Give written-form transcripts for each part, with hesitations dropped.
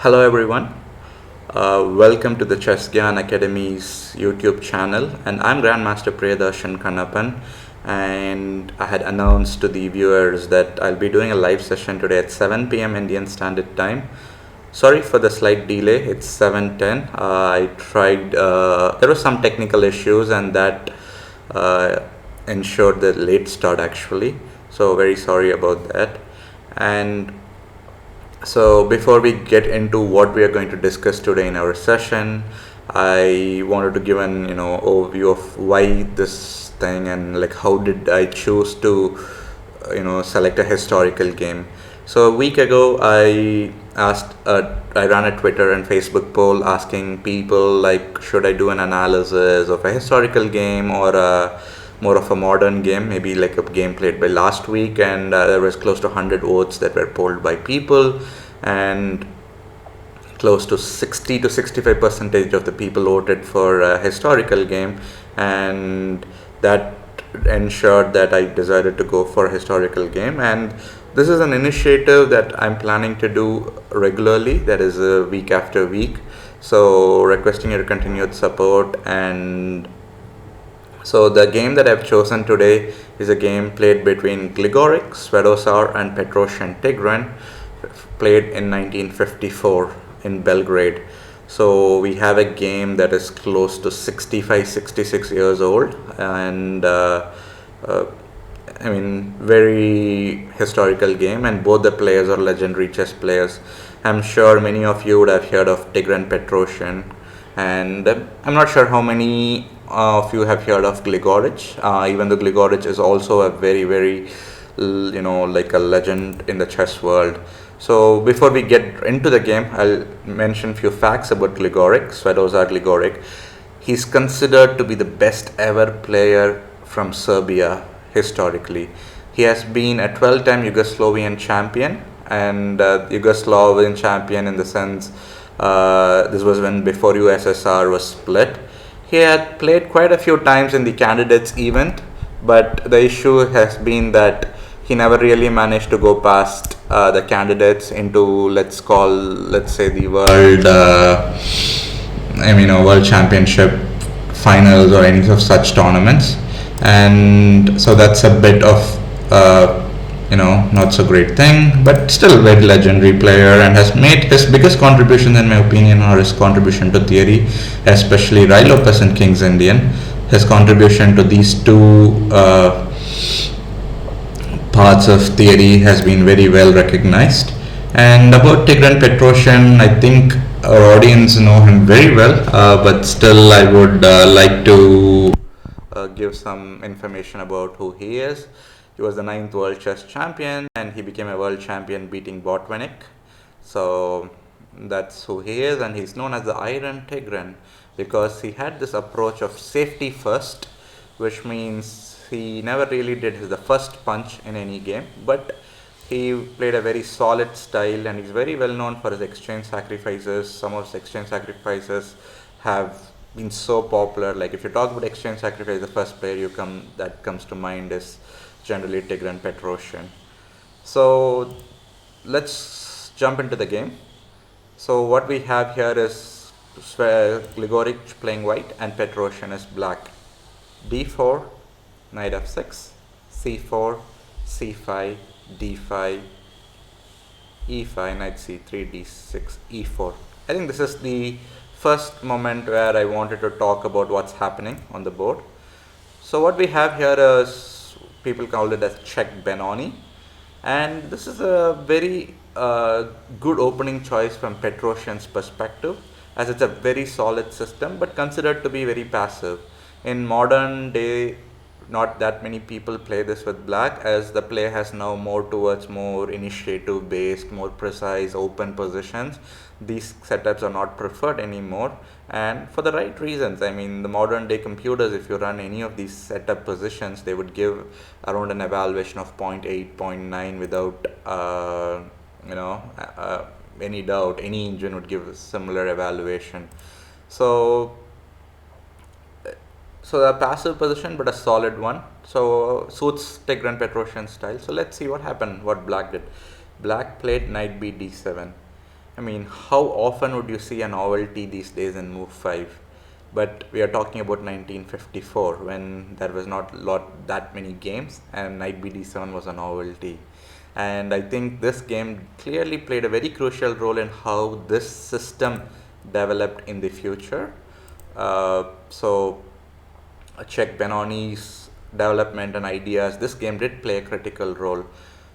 Hello everyone. Welcome to the Chess Gyan Academy's YouTube channel, and I'm Grandmaster Priyadharshan Kannappan. And I had announced to the viewers that I'll be doing a live session today at 7 p.m. Indian Standard Time. Sorry for the slight delay. It's 7:10. I tried. There were some technical issues, and that uh, ensured the late start actually. So very sorry about that. And so before we get into what we are going to discuss today in our session, I wanted to give an overview of why this thing and like how did I choose to select a historical game. So a week ago, I ran a Twitter and Facebook poll asking people like, should I do an analysis of a historical game or more of a modern game, maybe like a game played by last week, and there was close to 100 votes that were polled by people, and close to 60 to 65 percentage of the people voted for a historical game, and that ensured that I decided to go for a historical game. And this is an initiative that I'm planning to do regularly, that is week after week, so requesting your continued support. And so the game that I've chosen today is a game played between Gligoric, Svetozar and Petrosian Tigran, played in 1954 in Belgrade. So we have a game that is close to 65, 66 years old, and very historical game, and both the players are legendary chess players. I'm sure many of you would have heard of Tigran Petrosian, and I'm not sure how many of you have heard of Gligoric, even though Gligoric is also a very, like a legend in the chess world. So before we get into the game, I'll mention few facts about Gligoric, Svetozar Gligoric. He's considered to be the best ever player from Serbia historically. He has been a 12-time Yugoslavian champion, and Yugoslavian champion in the sense this was when before USSR was split. He had played quite a few times in the candidates event, but the issue has been that he never really managed to go past the candidates into, let's say, the world championship finals or any of such tournaments. And so that's a bit of not so great thing, but still a very legendary player, and has made his biggest contribution, in my opinion, or his contribution to theory, especially Rai Lopez and King's Indian. His contribution to these two parts of theory has been very well recognized. And about Tigran Petrosian, I think our audience know him very well, but still I would like to give some information about who he is. He was the 9th world chess champion, and he became a world champion beating Botvinnik. So that's who he is, and he's known as the Iron Tigran because he had this approach of safety first, which means he never really did the first punch in any game, but he played a very solid style, and he's very well known for his exchange sacrifices. Some of his exchange sacrifices have been so popular. Like if you talk about exchange sacrifice, the first player that comes to mind is generally Tigran Petrosian. So let's jump into the game. So what we have here is Gligoric playing white and Petrosian is black. d4, knight f6, c4, c5, d5, e5, knight c3, d6, e4. I think this is the first moment where I wanted to talk about what's happening on the board. So what we have here is, people call it as check Benoni, and this is a very good opening choice from Petrosian's perspective, as it's a very solid system but considered to be very passive. In modern day, not that many people play this with black, as the play has now more towards more initiative based, more precise open positions. These setups are not preferred anymore, and for the right reasons. I mean, the modern day computers, if you run any of these setup positions, they would give around an evaluation of 0.8, 0.9 without any doubt. Any engine would give a similar evaluation. So a passive position but a solid one, so suits Tigran Petrosian style. So let's see what happened, what black did. Black played knight b d7. I mean, how often would you see a novelty these days in move 5? But we are talking about 1954 when there was not that many games and knight bd7 was a novelty. And I think this game clearly played a very crucial role in how this system developed in the future. So check Benoni's development and ideas, this game did play a critical role.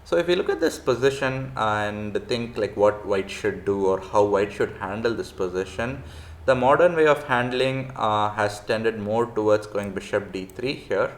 So if you look at this position and think like what white should do or how white should handle this position, the modern way of handling has tended more towards going bishop d3 here.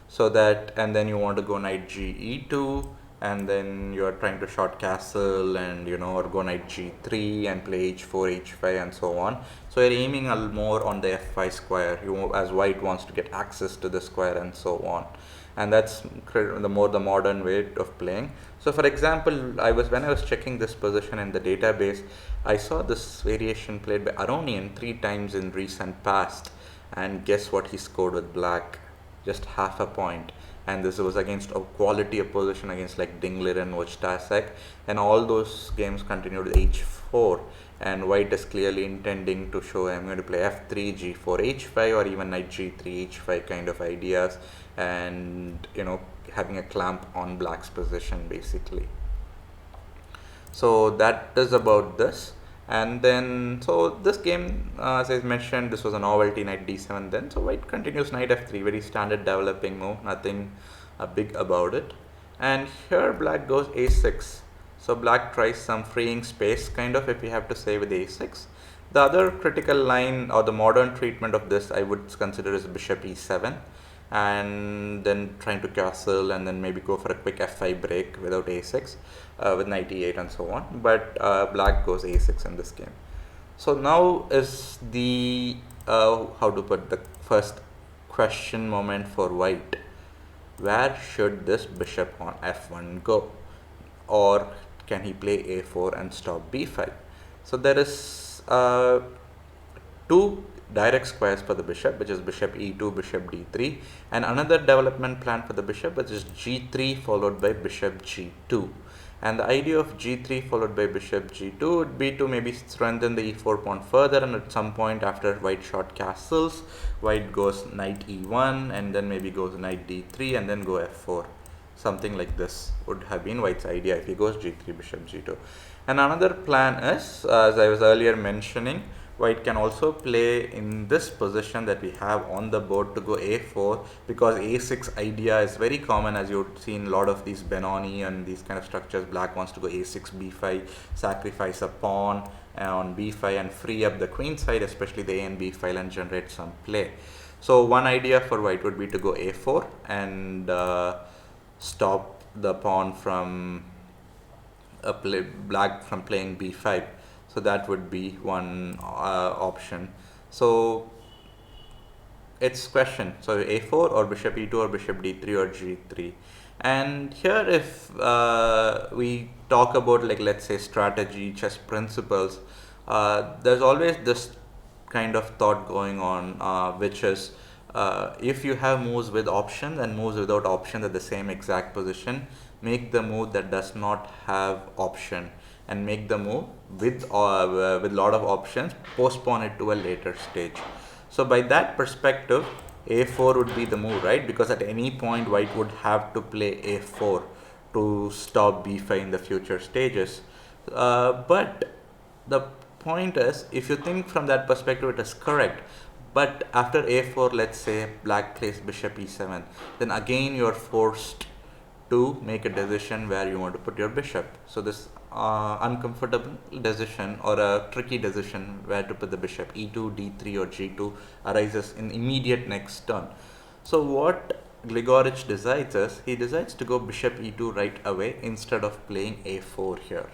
So that, and then you want to go knight g e2, and then you are trying to short castle and or go knight g3 and play h4 h5 and so on. So you're aiming a little more on the f5 square, as white wants to get access to the square and so on. And that's the modern way of playing. So for example, when I was checking this position in the database, I saw this variation played by Aronian 3 times in recent past, and guess what he scored with black? Just half a point. And this was against a quality opposition against like Dingler and Wojtasek, and all those games continued with h4, and white is clearly intending to show I'm going to play f3 g4 h5 or even knight g3 h5 kind of ideas, and having a clamp on black's position basically. So that is about this. And then, so this game, as I mentioned, this was a novelty, knight d7 then. So white continues knight f3, very standard developing move, nothing big about it. And here black goes a6. So black tries some freeing space, kind of, if we have to say, with a6. The other critical line or the modern treatment of this I would consider is bishop e7. And then trying to castle and then maybe go for a quick f5 break without a6 with knight e8 and so on. But black goes a6 in this game. So now is the how to put, the first question moment for white. Where should this bishop on f1 go? Or can he play a4 and stop b5? So there is two direct squares for the bishop, which is bishop e2, bishop d3, and another development plan for the bishop, which is g3 followed by bishop g2. And the idea of g3 followed by bishop g2 would be to maybe strengthen the e4 pawn further, and at some point after white short castles, white goes knight e1 and then maybe goes knight d3 and then go f4. Something like this would have been white's idea if he goes g3 bishop g2. And another plan is, as I was earlier mentioning, white can also play in this position that we have on the board to go a4, because a6 idea is very common, as you've seen a lot of these Benoni and these kind of structures. Black wants to go a6 b5, sacrifice a pawn on b5 and free up the queen side, especially the a and b file, and generate some play. So one idea for white would be to go a4 and stop the pawn from black from playing b5. So that would be one option. So it's question, so a4 or bishop e2 or bishop d3 or g3. And here if we talk about, like, let's say strategy, chess principles, there's always this kind of thought going on, which is if you have moves with options and moves without options at the same exact position, make the move that does not have option, and make the move with lot of options, postpone it to a later stage. So by that perspective, a4 would be the move, right? Because at any point white would have to play a4 to stop b5 in the future stages. But the point is, if you think from that perspective, it is correct. But after a4, let's say black plays bishop e7, then again you are forced to make a decision where you want to put your bishop. So this uncomfortable decision or a tricky decision where to put the bishop, e2, d3 or g2, arises in immediate next turn. So what Gligoric decides is, he decides to go bishop e2 right away instead of playing a4 here.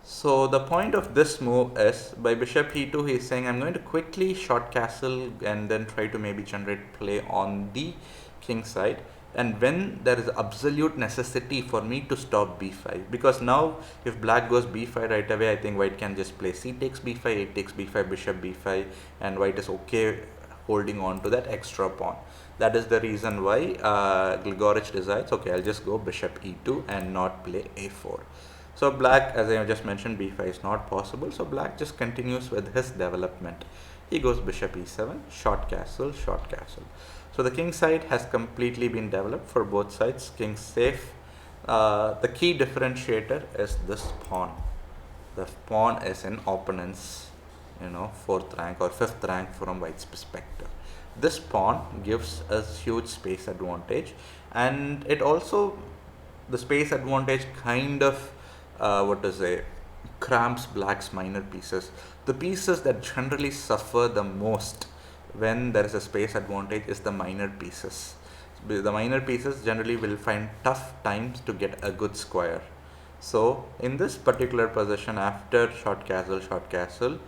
So the point of this move is, by bishop e2 he is saying, I'm going to quickly short castle and then try to maybe generate play on the king side. And when there is absolute necessity for me to stop b5, because now if black goes b5 right away, I think white can just play c takes b5, a takes b5, bishop b5, and white is okay holding on to that extra pawn. That is the reason why Gligoric decides, okay, I'll just go bishop e2 and not play a4. So black, as I just mentioned, b5 is not possible. So black just continues with his development. He goes bishop e7, short castle, short castle. So the king side has completely been developed for both sides. King safe. The key differentiator is this pawn. The pawn is in opponent's, fourth rank or fifth rank from white's perspective. This pawn gives us huge space advantage, and it also, the space advantage kind of cramps black's minor pieces. The pieces that generally suffer the most when there is a space advantage is the minor pieces. The minor pieces generally will find tough times to get a good square. So in this particular position, after short castle,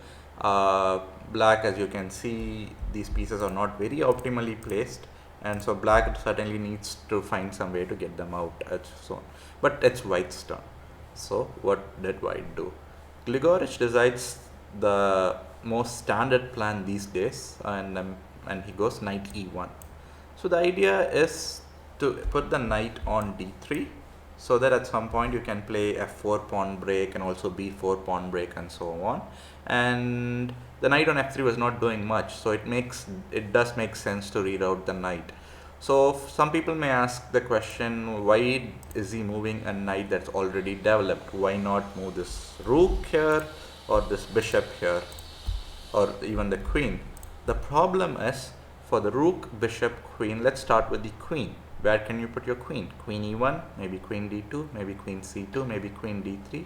black, as you can see, these pieces are not very optimally placed, and so black certainly needs to find some way to get them out. So, but it's white's turn. So what did white do? Gligoric decides the most standard plan these days, and he goes knight e1. So the idea is to put the knight on d3, so that at some point you can play f4 pawn break and also b4 pawn break and so on. And the knight on f3 was not doing much, so it does make sense to reroute the knight. So some people may ask the question, why is he moving a knight that's already developed? Why not move this rook here or this bishop here or even the queen? The problem is, for the rook, bishop, queen, let's start with the queen. Where can you put your queen? Queen e1, maybe queen d2, maybe queen c2, maybe queen d3,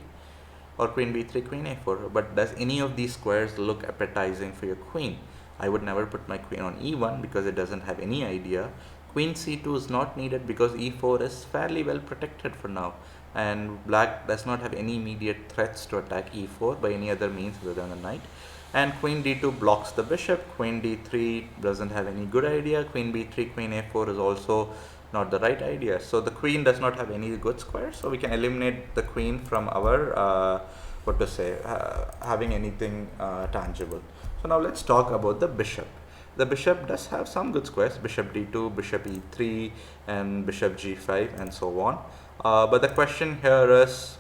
or queen b3, queen a4. But does any of these squares look appetizing for your queen? I would never put my queen on e1 because it doesn't have any idea. Queen c2 is not needed because e4 is fairly well protected for now, and black does not have any immediate threats to attack e4 by any other means other than the knight. And queen d2 blocks the bishop. Queen d3 doesn't have any good idea. Queen b3, queen a4 is also not the right idea. So the queen does not have any good squares, so we can eliminate the queen from our having anything tangible. So now let's talk about the bishop. The bishop does have some good squares: bishop d2, bishop e3, and bishop g5, and so on. But the question here is,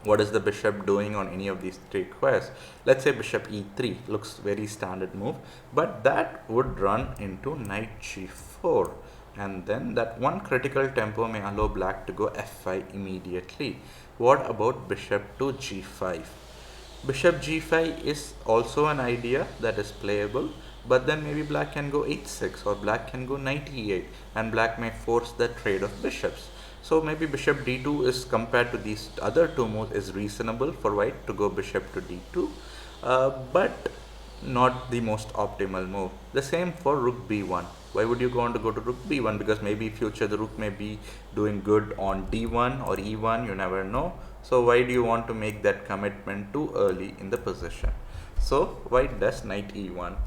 what is the bishop doing on any of these three squares? Let's say bishop e3 looks very standard move, but that would run into knight g4, and then that one critical tempo may allow black to go f5 immediately. What about bishop to g5? Bishop g5 is also an idea that is playable, but then maybe black can go h6 or black can go knight e8, and black may force the trade of bishops. So maybe bishop d2 is, compared to these other two moves, is reasonable for white to go bishop to d2, but not the most optimal move. The same for rook b1. Why would you want to go to rook b1? Because maybe future the rook may be doing good on d1 or e1, you never know. So why do you want to make that commitment too early in the position? So white does knight e1,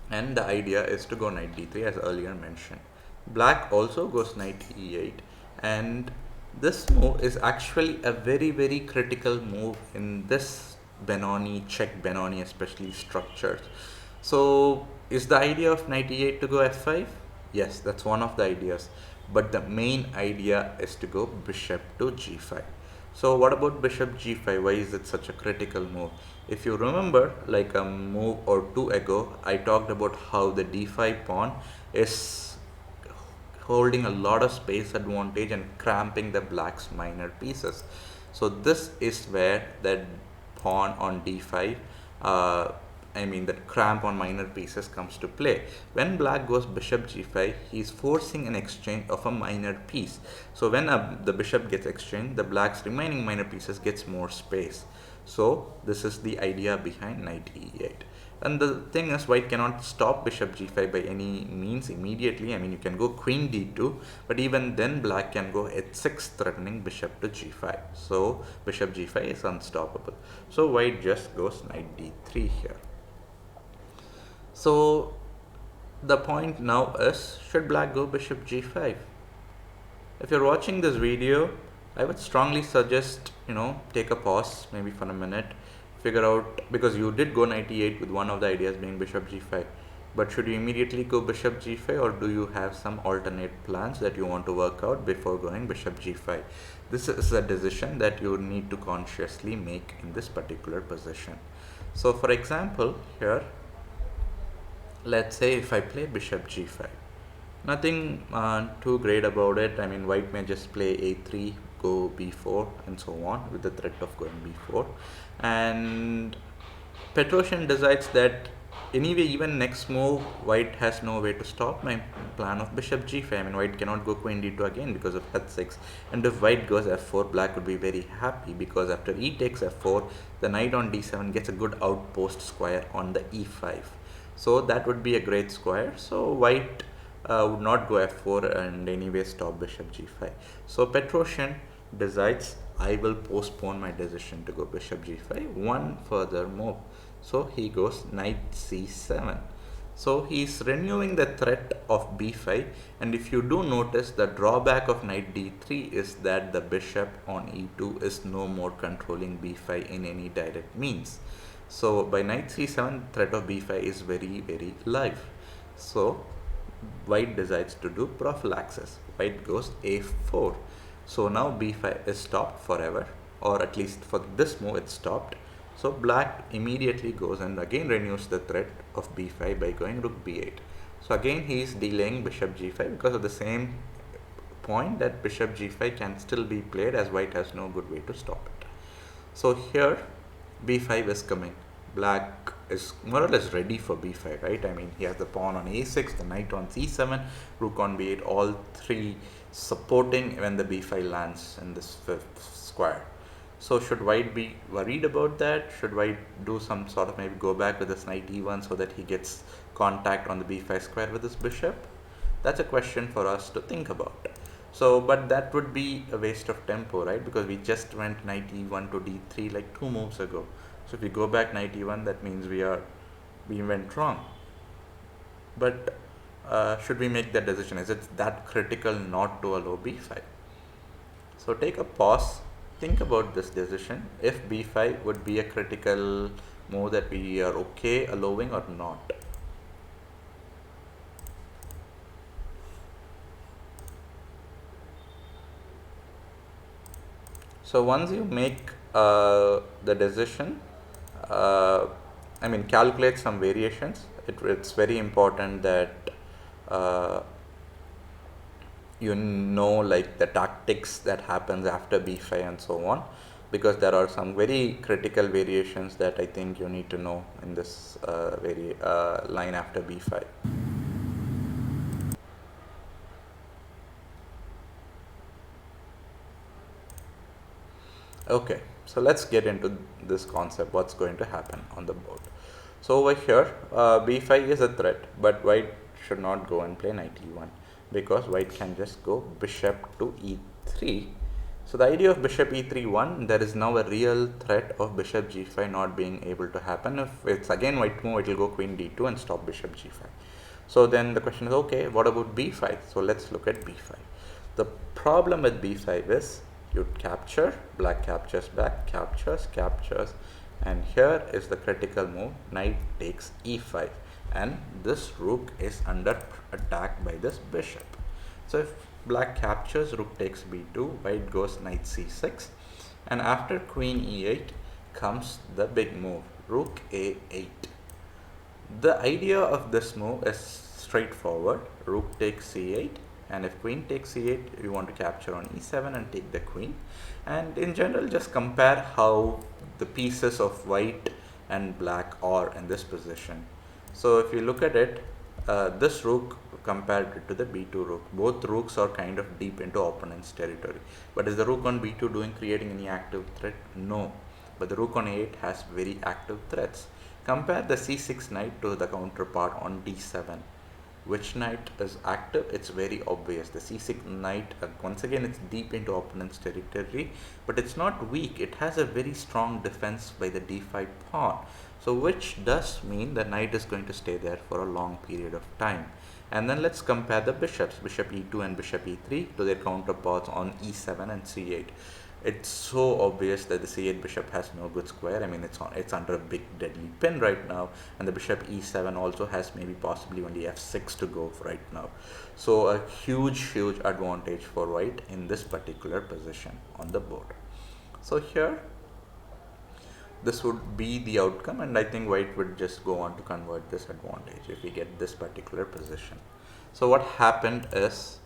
and the idea is to go knight d3 as earlier mentioned. Black also goes knight e8, and this move is actually a very critical move in this Benoni, Czech Benoni especially, structures. So is the idea of knight e8 to go f5? Yes, that's one of the ideas, but the main idea is to go bishop to g5. So what about bishop g5? Why is it such a critical move? If you remember, like a move or two ago, I talked about how the d5 pawn is holding a lot of space advantage and cramping the black's minor pieces. So this is where that pawn on d5, that cramp on minor pieces comes to play. When black goes bishop g5, he is forcing an exchange of a minor piece. So when the bishop gets exchanged, the black's remaining minor pieces gets more space. So this is the idea behind knight e8. And the thing is, white cannot stop bishop g5 by any means immediately. You can go queen d2, but even then black can go h6, threatening bishop to g5. So bishop g5 is unstoppable. So white just goes knight d3 here. So the point now is, should black go bishop g5? If you're watching this video, I would strongly suggest, take a pause maybe for a minute, figure out, because you did go knight e8 with one of the ideas being bishop g5. But should you immediately go bishop g5, or do you have some alternate plans that you want to work out before going bishop g5? This is a decision that you need to consciously make in this particular position. So for example, here, let's say if I play bishop g5, nothing too great about it. I mean, white may just play a3, go b4, and so on, with the threat of going b4. And Petrosian decides that anyway, even next move, white has no way to stop my plan of bishop g5. I mean, white cannot go queen d2 again because of h6. And if white goes f4, black would be very happy, because after e takes f4, the knight on d7 gets a good outpost square on the e5. So that would be a great square. So white would not go f4 and anyway stop bishop g5. So Petrosian decides, I will postpone my decision to go bishop g5 one further move. So he goes knight c7. So he is renewing the threat of b5, and if you do notice, the drawback of knight d3 is that the bishop on e2 is no more controlling b5 in any direct means. So by knight c7, threat of b5 is very live. So white decides to do prophylaxis. White goes a4. So now b5 is stopped forever, or at least for this move it's stopped. So black immediately goes and again renews the threat of b5 by going rook b8. So again he is delaying bishop g5 because of the same point, that bishop g5 can still be played as white has no good way to stop it. So here b5 is coming. Black is more or less ready for b5, right? I mean, he has the pawn on a6, the knight on c7, rook on b8, all three supporting when the b5 lands in this fifth square. So should white be worried about that? Should white do some sort of maybe go back with his knight e1 so that he gets contact on the b5 square with his bishop? That's a question for us to think about. So, but that would be a waste of tempo, right? Because we just went knight e1 to d3 like 2 moves ago. So if we go back knight e1, that means we went wrong. But should we make that decision? Is it that critical not to allow b5? So take a pause, think about this decision. If b5 would be a critical move that we are okay allowing or not. So once you make the decision, I mean, calculate some variations. It's very important that you know, like, the tactics that happens after b5 and so on, because there are some very critical variations that I think you need to know in this line after b5. Okay, so let's get into this concept, what's going to happen on the board. So over here, b5 is a threat, but white should not go and play knight e1, because white can just go bishop to e3. So the idea of bishop e3 1, there is now a real threat of bishop g5 not being able to happen. If it's again white move, it will go queen d2 and stop bishop g5. So then the question is, okay, what about b5? So let's look at b5. The problem with b5 is, you capture, black captures back, captures, and here is the critical move, knight takes e5, and this rook is under attack by this bishop. So if black captures, rook takes b2, white goes knight c6, and after queen e8 comes the big move, rook a8. The idea of this move is straightforward, rook takes c8, and if queen takes c8, you want to capture on e7 and take the queen. And in general, just compare how the pieces of white and black are in this position. So if you look at it, this rook compared to the b2 rook, both rooks are kind of deep into opponent's territory. But is the rook on b2 creating any active threat? No. But the rook on a8 has very active threats. Compare the c6 knight to the counterpart on d7. Which knight is active? It's very obvious. The c6 knight, once again, it's deep into opponent's territory, but it's not weak. It has a very strong defense by the d5 pawn. So which does mean the knight is going to stay there for a long period of time. And then let's compare the bishops, bishop e2 and bishop e3, to their counterparts on e7 and c8. it's so obvious that the c8 bishop has no good square. I mean, it's under a big deadly pin right now, and the bishop e7 also has maybe possibly only f6 to go right now. So a huge advantage for white in this particular position on the board. So here this would be the outcome, and I think white would just go on to convert this advantage if we get this particular position. So what happened is,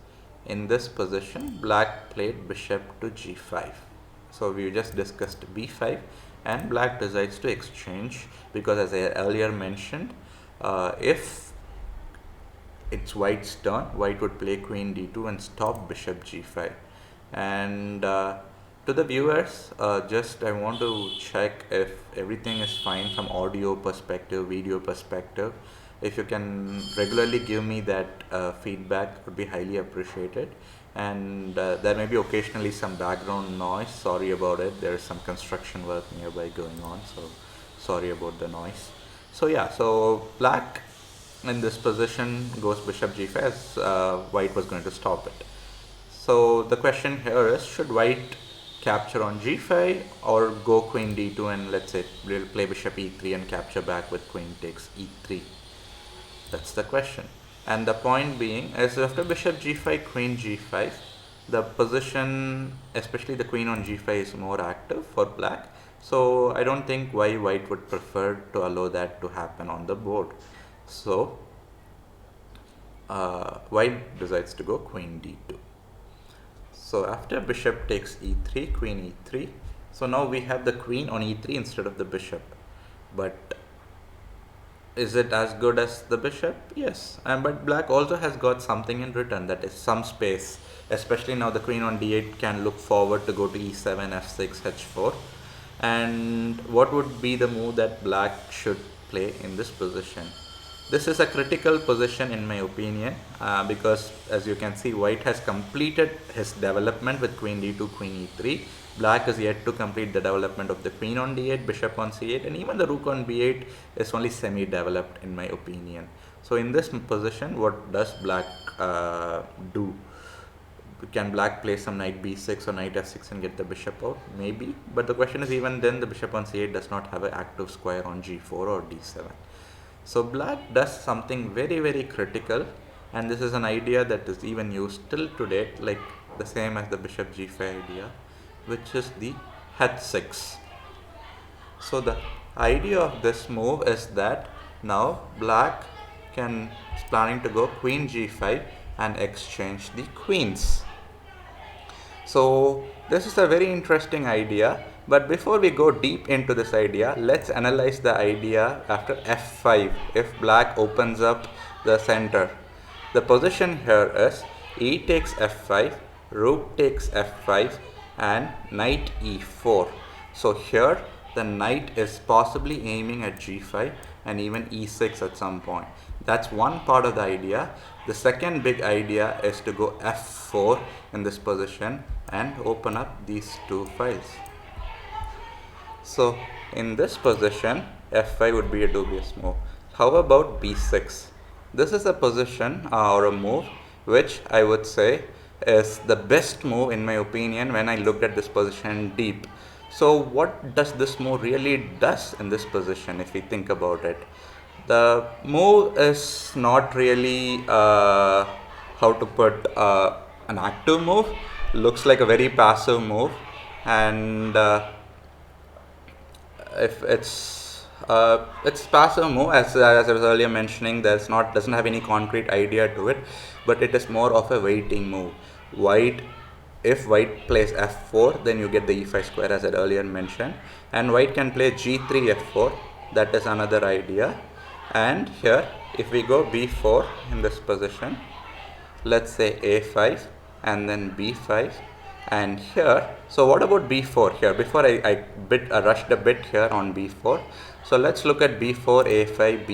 in this position black played bishop to g5. So we just discussed b5, and black decides to exchange, because as I earlier mentioned, if it's white's turn, white would play queen d2 and stop bishop g5. And to the viewers, just I want to check if everything is fine from audio perspective, video perspective. If you can regularly give me that feedback, would be highly appreciated. And there may be occasionally some background noise, sorry about it. There is some construction work nearby going on, so sorry about the noise. So yeah, so black in this position goes bishop g5 as white was going to stop it. So the question here is, should white capture on g5 or go queen d2 and let's say we'll play bishop e3 and capture back with queen takes e3? That's the question. And the point being is, after bishop g5 queen g5, the position, especially the queen on g5, is more active for black. So I don't think why white would prefer to allow that to happen on the board. So white decides to go queen d2. So after bishop takes e3, queen e3, so now we have the queen on e3 instead of the bishop. But is it as good as the bishop? Yes. But black also has got something in return, that is some space. Especially now the queen on d8 can look forward to go to e7, f6, h4. And what would be the move that black should play in this position? This is a critical position in my opinion, because as you can see, white has completed his development with queen d2, queen e3. Black is yet to complete the development of the queen on d8, bishop on c8, and even the rook on b8 is only semi-developed in my opinion. So in this position, what does black do? Can black play some knight b6 or knight f6 and get the bishop out? Maybe, but the question is, even then the bishop on c8 does not have an active square on g4 or d7. So black does something very critical, and this is an idea that is even used till today, like the same as the bishop g5 idea, which is the h6. So the idea of this move is that now black is planning to go queen g5 and exchange the queens. So this is a very interesting idea, but before we go deep into this idea, let's analyze the idea after f5. If black opens up the center, the position here is e takes f5, rook takes f5 and knight e4. So here the knight is possibly aiming at g5 and even e6 at some point. That's one part of the idea. The second big idea is to go f4 in this position and open up these two files. So in this position, f5 would be a dubious move. How about b6? This is a position or a move which I would say is the best move in my opinion when I looked at this position deep. So what does this move really does in this position if we think about it? The move is not really how to put an active move. Looks like a very passive move, and if it's passive move, as I was earlier mentioning, doesn't have any concrete idea to it, but it is more of a waiting move. If white plays f4, then you get the e5 square as I earlier mentioned, and white can play g3 f4. That is another idea. And here if we go b4 in this position, let's say a5 and then b5, and here, so what about b4 here? Before I rushed a bit here on b4, so let's look at b4, a5,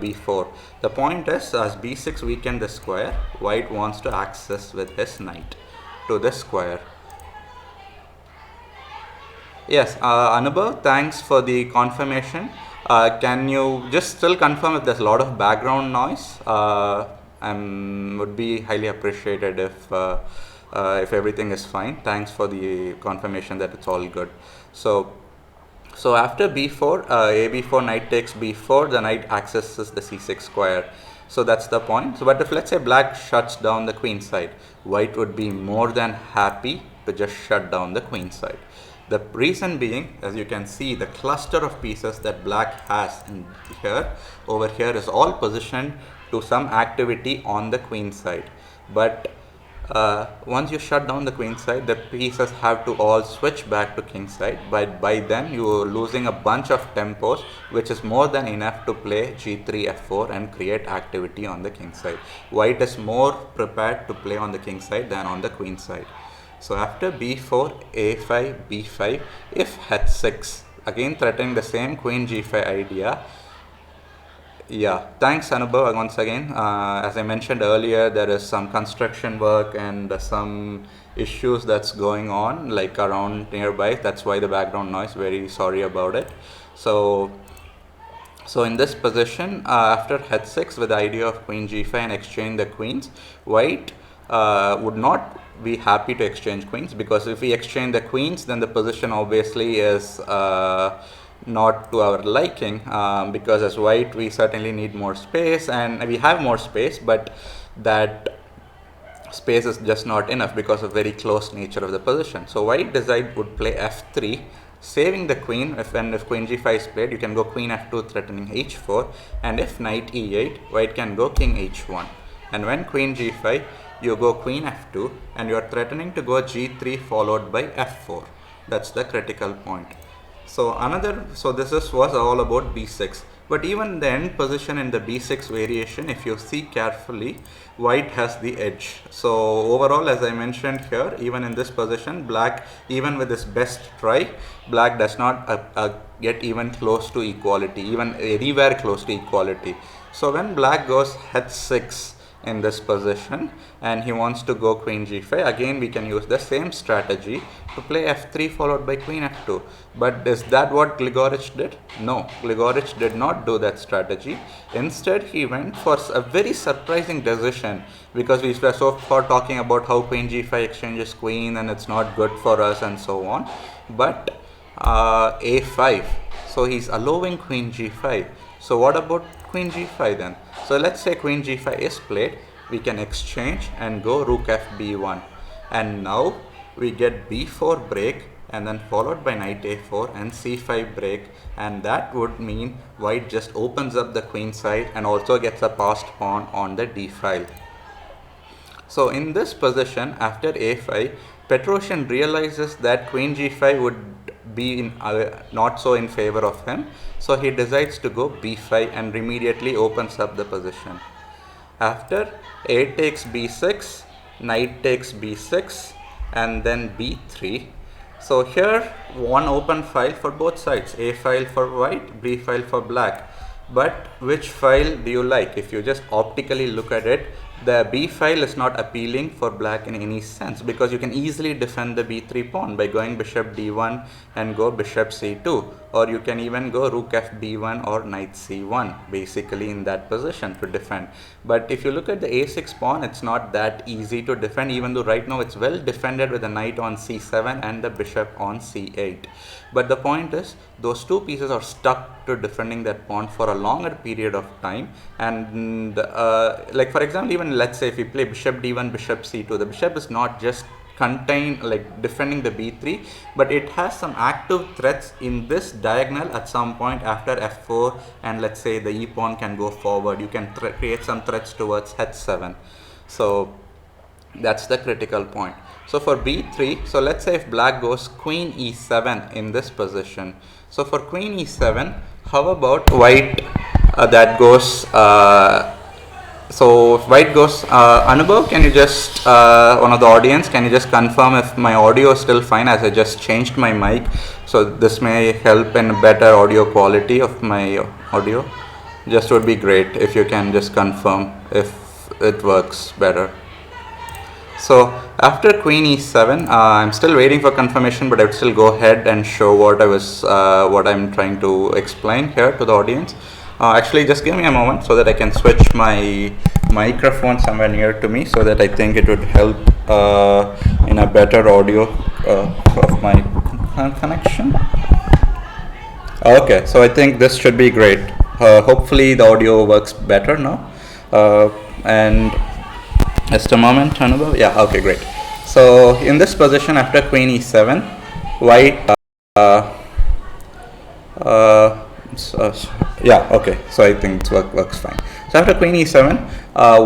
b4. The point is, as b6 weakened the square, white wants to access with his knight to this square. Yes, Anubhav, thanks for the confirmation. Can you just still confirm if there's a lot of background noise? Would be highly appreciated if if everything is fine. Thanks for the confirmation that it's all good. So after b4, a4, knight takes b4, the knight accesses the c6 square. So that's the point. So, but if let's say black shuts down the queen side, white would be more than happy to just shut down the queen side. The reason being, as you can see, the cluster of pieces that black has in here, over here, is all positioned to some activity on the queen side. But once you shut down the queen side, the pieces have to all switch back to king side. But by then you're losing a bunch of tempos, which is more than enough to play g3, f4 and create activity on the king side. White is more prepared to play on the king side than on the queen side. So after b4, a5, b5, if h6, again threatening the same queen g5 idea. Yeah, thanks Anubhav once again. As I mentioned earlier, there is some construction work and some issues that's going on like around nearby. That's why the background noise. Very sorry about it. So in this position, after h6 with the idea of queen g5 and exchange the queens, white would not be happy to exchange queens, because if we exchange the queens, then the position obviously is not to our liking, because as white we certainly need more space, and we have more space, but that space is just not enough because of very close nature of the position. So white would play f3, saving the queen. If queen g5 is played, you can go queen f2 threatening h4, and if knight e8, white can go king h1, and when queen g5, you go queen f2 and you are threatening to go g3 followed by f4. That's the critical point. So this was all about b6, but even the end position in the b6 variation, if you see carefully, white has the edge. So overall, as I mentioned here, even in this position, black, even with his best try, black does not get even close to equality, even anywhere close to equality. So when black goes h6 in this position and he wants to go queen g5, again we can use the same strategy to play f3 followed by queen f2. But is that what Gligoric did? No, Gligoric did not do that strategy. Instead, he went for a very surprising decision, because we were so far talking about how queen g5 exchanges queen and it's not good for us and so on. But a5, so he's allowing queen g5. So what about queen g5 then? So let's say queen g5 is played, we can exchange and go rook f b1, and now we get b4 break and then followed by knight a4 and c5 break, and that would mean white just opens up the queen side and also gets a passed pawn on the d file. So in this position, after a5, Petrosian realizes that queen g5 would be not so in favor of him, so he decides to go b5 and immediately opens up the position. After a takes b6, knight takes b6 and then b3. So here one open file for both sides, a file for white, b file for black. But which file do you like? If you just optically look at it, the b file is not appealing for black in any sense, because you can easily defend the b3 pawn by going bishop d1 and go bishop c2, or you can even go rook f b1 or knight c1 basically in that position to defend. But if you look at the a6 pawn, it's not that easy to defend, even though right now it's well defended with the knight on c7 and the bishop on c8. But the point is, those two pieces are stuck to defending that pawn for a longer period of time. And like for example, even let's say if we play bishop d1, bishop c2, the bishop is not just contained like defending the b3, but it has some active threats in this diagonal at some point after f4, and let's say the e pawn can go forward. You can create some threats towards h7. So that's the critical point. So for b3, so let's say if black goes queen e7 in this position. So for queen e7, how about white that goes, so if white goes, Anubhav, can you just, one of the audience, can you just confirm if my audio is still fine, as I just changed my mic, so this may help in better audio quality of my audio. Just would be great if you can just confirm if it works better. So after queen e7, I'm still waiting for confirmation, but I would still go ahead and show what I'm trying to explain here to the audience. Actually, just give me a moment so that I can switch my microphone somewhere near to me, so that I think it would help in a better audio of my connection. Okay, so I think this should be great. Hopefully the audio works better now. And just a moment, Anubhav. Yeah, okay, great. So in this position after queen e7, white yeah, okay, so I think it works fine. So after queen e7,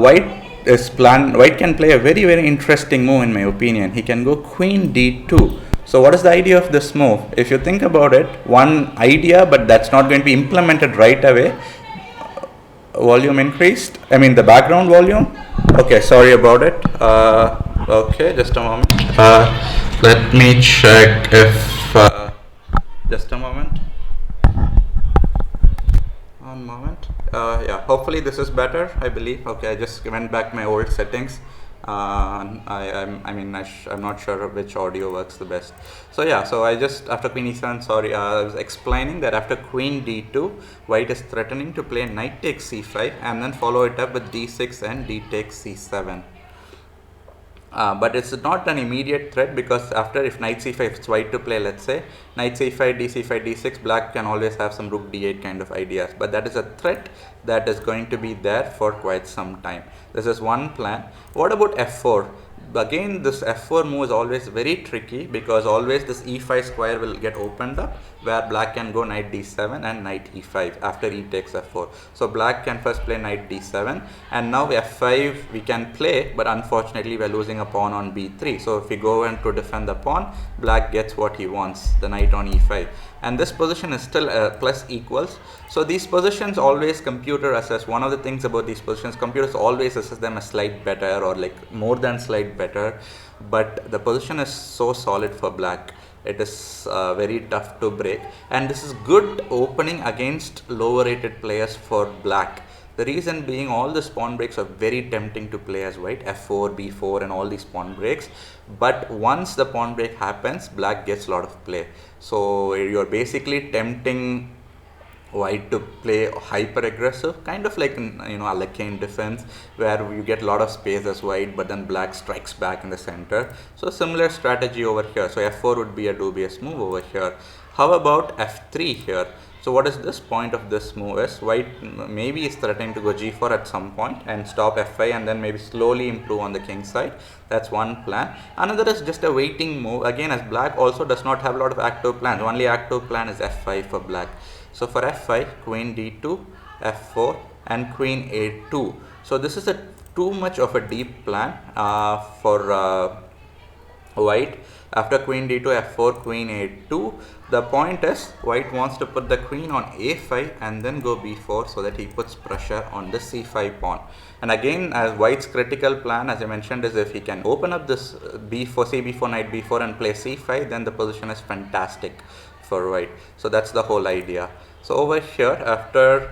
white can play a very interesting move in my opinion. He can go queen d2. So what is the idea of this move? If you think about it, one idea, but that's not going to be implemented right away. Volume increased, I mean the background volume. Okay, sorry about it. Okay, just a moment. Let me check if just a moment. One moment. Yeah, hopefully this is better, I believe. Okay, I just went back my old settings. I'm not sure which audio works the best. So yeah, so I just, after queen e7, sorry, I was explaining that after queen d2, white is threatening to play knight takes c5 and then follow it up with d6 and d takes c7. But it's not an immediate threat, because after, if knight c5, it's white to play, let's say knight c5, dc5, d6, black can always have some rook d8 kind of ideas, but that is a threat that is going to be there for quite some time. This is one plan. What about f4? Again, this f4 move is always very tricky, because always this e5 square will get opened up, where black can go knight d7 and knight e5 after e takes f4. So black can first play knight d7, and now f5 we can play, but unfortunately we are losing a pawn on b3. So if we go in to defend the pawn, black gets what he wants, the knight on e5, and this position is still plus equals. So these positions always computer assess. One of the things about these positions, computers always assess them a slight better, or like more than slight better, but the position is so solid for black. It is very tough to break, and this is good opening against lower rated players for black. The reason being, all the pawn breaks are very tempting to play as white, f4, b4 and all these pawn breaks, but once the pawn break happens, black gets a lot of play. So you're basically tempting white to play hyper aggressive, kind of like Alekane defense, where you get a lot of space as white, but then black strikes back in the center. So similar strategy over here. So f4 would be a dubious move over here. How about f3 here? So what is this point of this move is, white maybe is threatening to go g4 at some point and stop f5, and then maybe slowly improve on the king side. That's one plan. Another is just a waiting move, again, as black also does not have a lot of active plans. Only active plan is f5 for black. So for f5, queen d2, f4 and queen a2. So this is too much of a deep plan for white. After queen d2, f4, queen a2, the point is white wants to put the queen on a5 and then go b4, so that he puts pressure on the c5 pawn. And again, as white's critical plan, as I mentioned, is if he can open up this b4, c4, knight b4 and play c5, then the position is fantastic for white. So that's the whole idea. So over here, after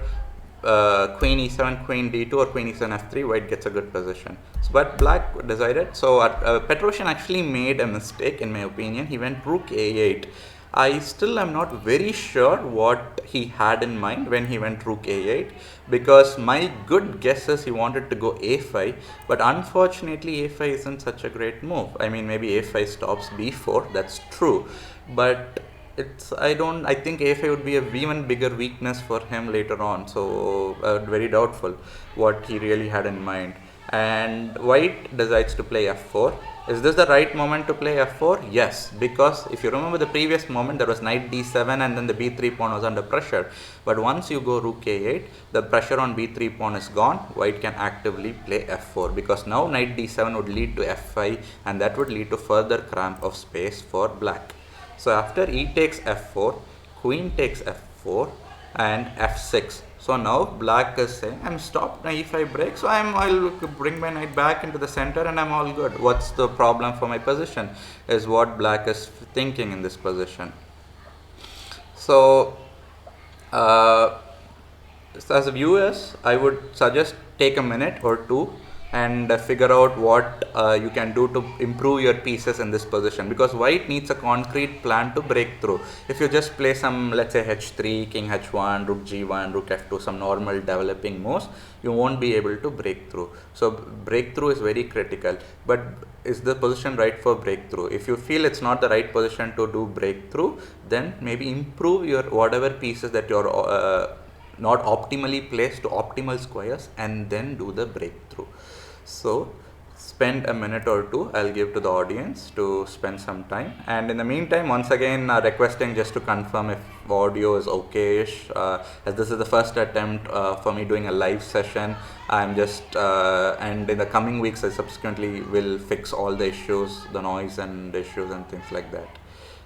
queen e7, queen d2 or queen e7 f3, white gets a good position. So, but black decided, so Petrosian actually made a mistake in my opinion. He went rook a8. I still am not very sure what he had in mind when he went rook a8, because my good guess is he wanted to go a5, but unfortunately a5 isn't such a great move. I mean, maybe a5 stops b4, that's true, but I think a5 would be a even bigger weakness for him later on. So very doubtful what he really had in mind. And white decides to play f4. Is this the right moment to play f4? Yes, because if you remember the previous moment, there was knight d7 and then the b3 pawn was under pressure. But once you go rook a8, the pressure on b3 pawn is gone. White can actively play f4, because now knight d7 would lead to f5, and that would lead to further cramp of space for black. So after e takes f4, queen takes f4 and f6. So now black is saying, I'm stopped, my e5 break, so I'll bring my knight back into the center and I'm all good. What's the problem for my position is what black is thinking in this position. So as viewers, I would suggest take a minute or two and figure out what you can do to improve your pieces in this position, because white needs a concrete plan to break through. If you just play some, let's say, h3, king h1, rook g1, rook f2, some normal developing moves, you won't be able to break through. So breakthrough is very critical. But is the position right for breakthrough? If you feel it's not the right position to do breakthrough, then maybe improve your whatever pieces that you're not optimally placed to optimal squares, and then do the breakthrough. So spend a minute or two. I'll give to the audience to spend some time. And in the meantime, once again, requesting just to confirm if audio is okayish. As this is the first attempt for me doing a live session, I'm just and in the coming weeks, I subsequently will fix all the issues, the noise and issues and things like that.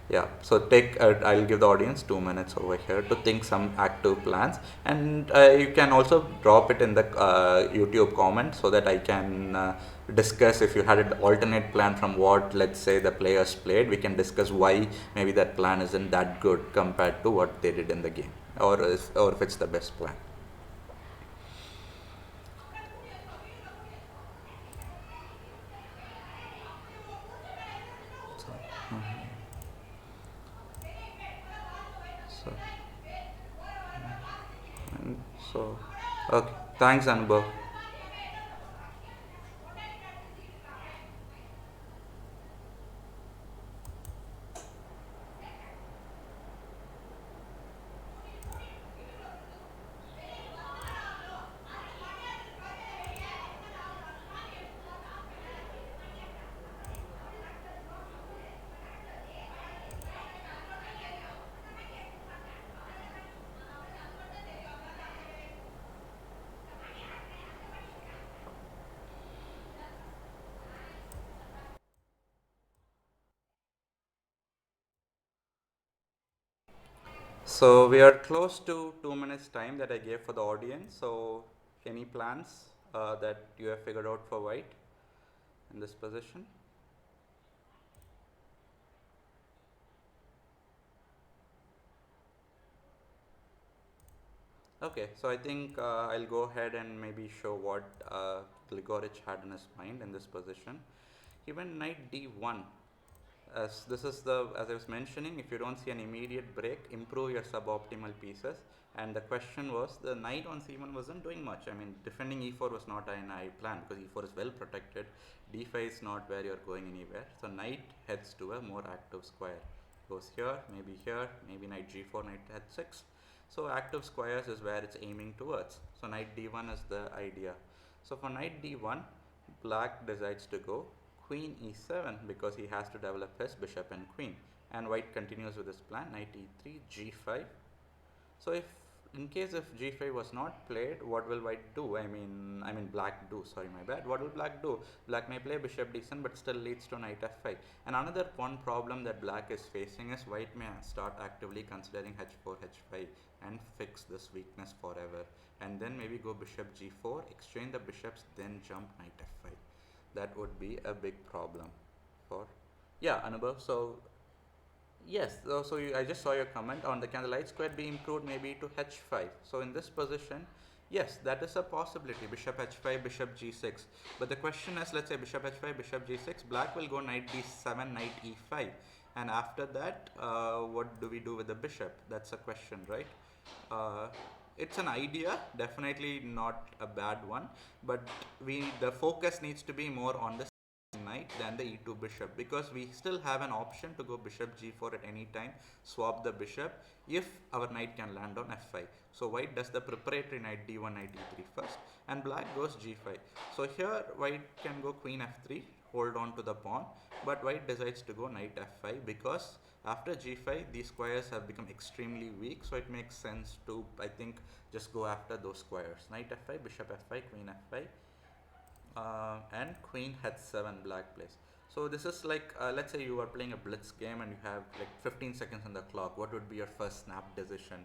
Yeah, so I'll give the audience 2 minutes over here to think some active plans, and you can also drop it in the YouTube comment so that I can discuss. If you had an alternate plan from what, let's say, the players played, we can discuss why maybe that plan isn't that good compared to what they did in the game, or if it's the best plan. So, so, so okay, thanks, Anubhav. So we are close to 2 minutes time that I gave for the audience. So any plans that you have figured out for white in this position? Okay, so I think I'll go ahead and maybe show what Gligoric had in his mind in this position. He went knight d1. As this is the, as I was mentioning, if you don't see an immediate break, improve your suboptimal pieces. And the question was, the knight on c1 wasn't doing much. I mean, defending e4 was not an I plan because e4 is well protected. d5 is not where you're going anywhere. So knight heads to a more active square. Goes here, maybe knight g4, knight h6. So active squares is where it's aiming towards. So knight d1 is the idea. So for knight d1, black decides to go queen e7 because he has to develop his bishop and queen. And white continues with his plan, knight e3, g5. So if in case if g5 was not played, what will white do? I mean black do. Sorry, my bad. What will black do? Black may play bishop d7, but still leads to knight f5. And another one problem that black is facing is white may start actively considering h4, h5, and fix this weakness forever. And then maybe go bishop g4, exchange the bishops, then jump knight f5. That would be a big problem for, yeah, Anubhav. So yes, I just saw your comment on the, can the light square be improved maybe to h5? So in this position, yes, that is a possibility. Bishop h5, bishop g6. But the question is, let's say bishop h5, bishop g6, black will go knight d7, knight e5. And after that, what do we do with the bishop? That's a question, right? Uh, it's an idea, definitely not a bad one, but the focus needs to be more on the knight than the e2 bishop, because we still have an option to go bishop g4 at any time, swap the bishop if our knight can land on f5. So white does the preparatory knight d1, knight e3 first, and black goes g5. So here white can go queen f3, hold on to the pawn, but white decides to go knight f5 because after g5 these squares have become extremely weak, so it makes sense to, I think, just go after those squares. Knight f5, bishop f5, queen f5, and queen h7 black plays. So this is like, let's say you are playing a blitz game and you have like 15 seconds on the clock. What would be your first snap decision?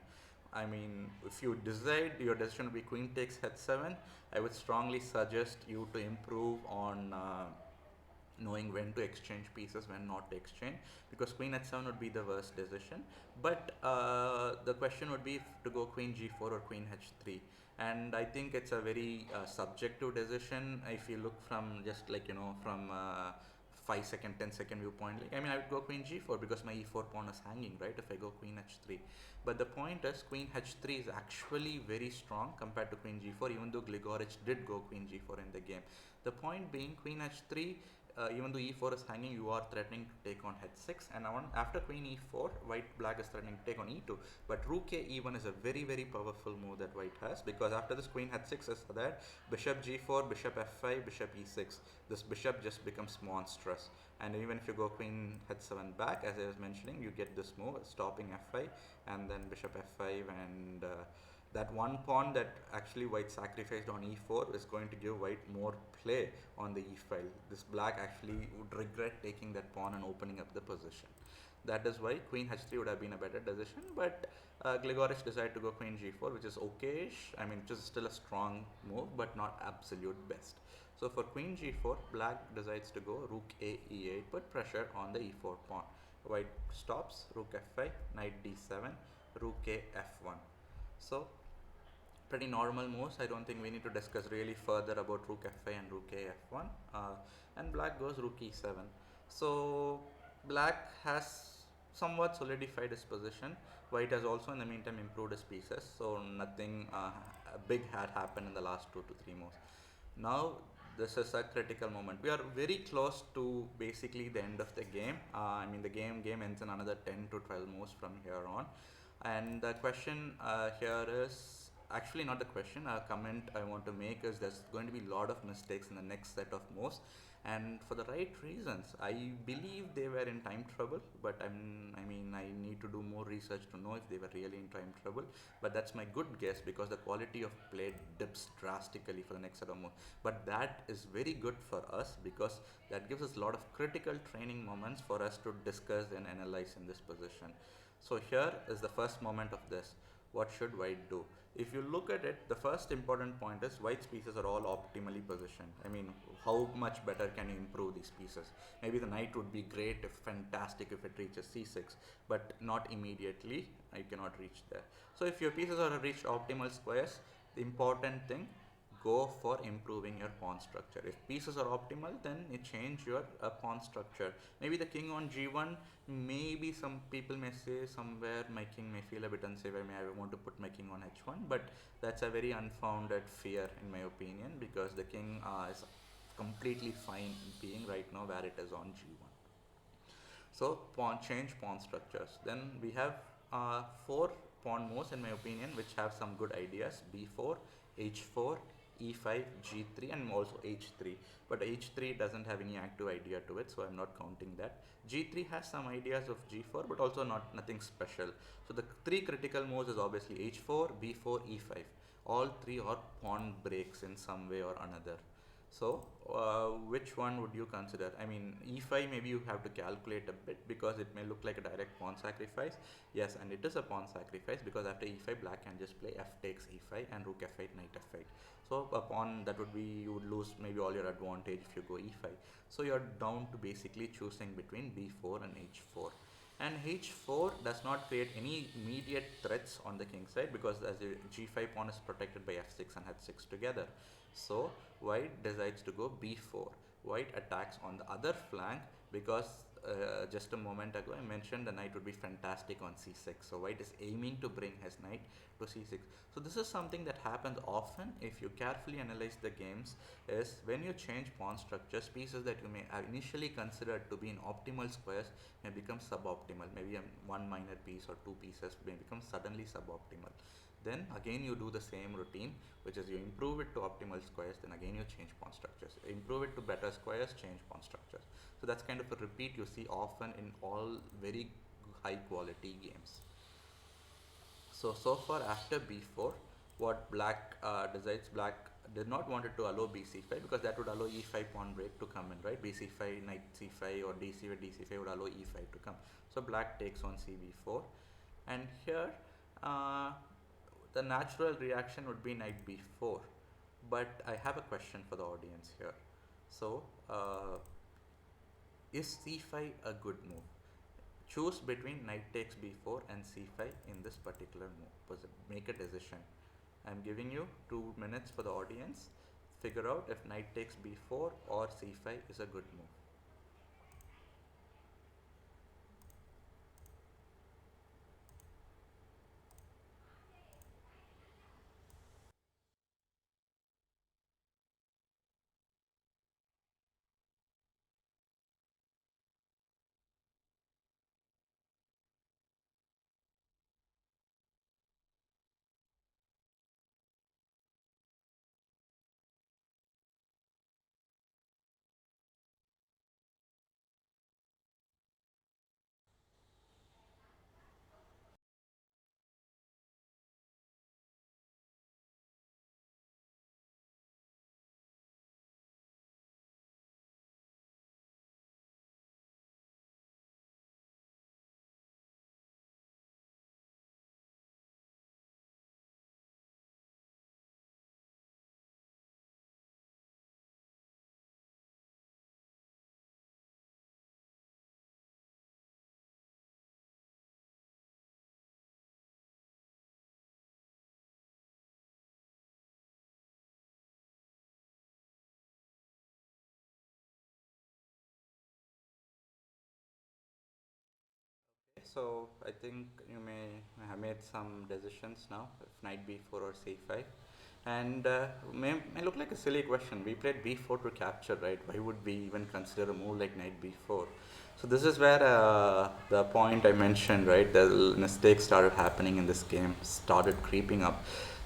I mean, if you decide your decision will be queen takes h7, I would strongly suggest you to improve on knowing when to exchange pieces, when not to exchange, because queen h7 would be the worst decision. But the question would be to go queen g4 or queen h3, and I think it's a very subjective decision. If you look from just like from 5 second, 10 second viewpoint, like I mean, I would go queen g4 because my e4 pawn is hanging, right? If I go queen h3, but the point is queen h3 is actually very strong compared to queen g4, even though Gligoric did go queen g4 in the game. The point being, queen h3, even though e4 is hanging, you are threatening to take on h6, and after queen e4, black is threatening to take on e2. But rook a e1 is a very, very powerful move that white has, because after this queen h6 is there, bishop g4, bishop f5, bishop e6. This bishop just becomes monstrous, and even if you go queen h7 back, as I was mentioning, you get this move stopping f5, and then bishop f5, and that one pawn that actually white sacrificed on e4 is going to give white more play on the e file. This black actually would regret taking that pawn and opening up the position. That is why queen h3 would have been a better decision, but Gligoric decided to go queen g4, which is okayish. I mean, which is still a strong move, but not absolute best. So for queen g4, black decides to go rook a e8, put pressure on the e4 pawn. White stops, rook f5, knight d7, rook a f1. So pretty normal moves. I don't think we need to discuss really further about rook f5 and rook a f1. And black goes rook e7. So black has somewhat solidified his position. White has also in the meantime improved his pieces, so nothing big had happened in the last 2 to 3 moves. Now this is a critical moment. We are very close to basically the end of the game. I mean, the game ends in another 10 to 12 moves from here on, and the question here is actually not the question, a comment I want to make is there's going to be a lot of mistakes in the next set of moves, and for the right reasons. I believe they were in time trouble, but I mean, I need to do more research to know if they were really in time trouble, but that's my good guess, because the quality of play dips drastically for the next set of moves. But that is very good for us, because that gives us a lot of critical training moments for us to discuss and analyze in this position. So here is the first moment of this. What should white do? If you look at it, the first important point is white's pieces are all optimally positioned. I mean, how much better can you improve these pieces? Maybe the knight would be great, if fantastic, if it reaches c6, but not immediately. I cannot reach there. So if your pieces are reached optimal squares, the important thing, go for improving your pawn structure. If pieces are optimal, then you change your pawn structure. Maybe the king on g1, maybe some people may say somewhere my king may feel a bit unsafe. I want to put my king on h1, but that's a very unfounded fear in my opinion, because the king is completely fine being right now where it is on g1. So change pawn structures. Then we have 4 pawn moves in my opinion, which have some good ideas: b4, h4, e5, g3, and also h3. But h3 doesn't have any active idea to it, so I'm not counting that. g3 has some ideas of g4, but also nothing special. So the 3 critical moves is obviously h4, b4, e5. All 3 are pawn breaks in some way or another. So which one would you consider? I mean, e5 maybe you have to calculate a bit, because it may look like a direct pawn sacrifice. Yes, and it is a pawn sacrifice, because after e5 black can just play f takes e5 and rook f8, knight f8. So a pawn that would be, you would lose maybe all your advantage if you go e5. So you're down to basically choosing between b4 and h4. And h4 does not create any immediate threats on the king side, because as a g5 pawn is protected by f6 and h6 together. So white decides to go b4. White attacks on the other flank, because just a moment ago I mentioned the knight would be fantastic on c6. So white is aiming to bring his knight to c6. So this is something that happens often if you carefully analyze the games, is when you change pawn structures, pieces that you may have initially considered to be in optimal squares may become suboptimal. Maybe one minor piece or 2 pieces may become suddenly suboptimal. Then again you do the same routine, which is you improve it to optimal squares, then again you change pawn structures, improve it to better squares, change pawn structures. So that's kind of a repeat you see often in all very high quality games. So far after b4, what black decides, black did not want it to allow bc5, because that would allow e5 pawn break to come in, right? bc5, knight c5, or dc5, dc5 would allow e5 to come. So black takes on cb4, and here the natural reaction would be knight b4. But I have a question for the audience here. So is c5 a good move? Choose between knight takes b4 and c5 in this particular move. Make a decision. I'm giving you 2 minutes for the audience. Figure out if knight takes b4 or c5 is a good move. So I think you may have made some decisions now, if knight b4 or c5. And may look like a silly question. We played b4 to capture, right? Why would we even consider a move like knight b4? So this is where the point I mentioned, right? The mistakes started happening in this game, started creeping up.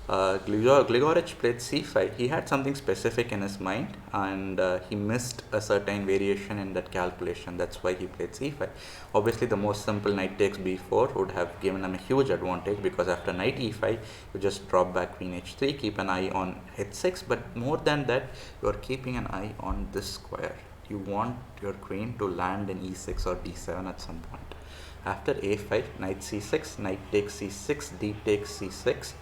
Gligoric played c5. He had something specific in his mind, and he missed a certain variation in that calculation. That's why he played c5. Obviously, the most simple knight takes b4 would have given him a huge advantage, because after knight e5, you just drop back queen h3, keep an eye on h6. But more than that, you are keeping an eye on this square. You want your queen to land in e6 or d7 at some point. After a5, knight c6, knight takes c6, d takes c6.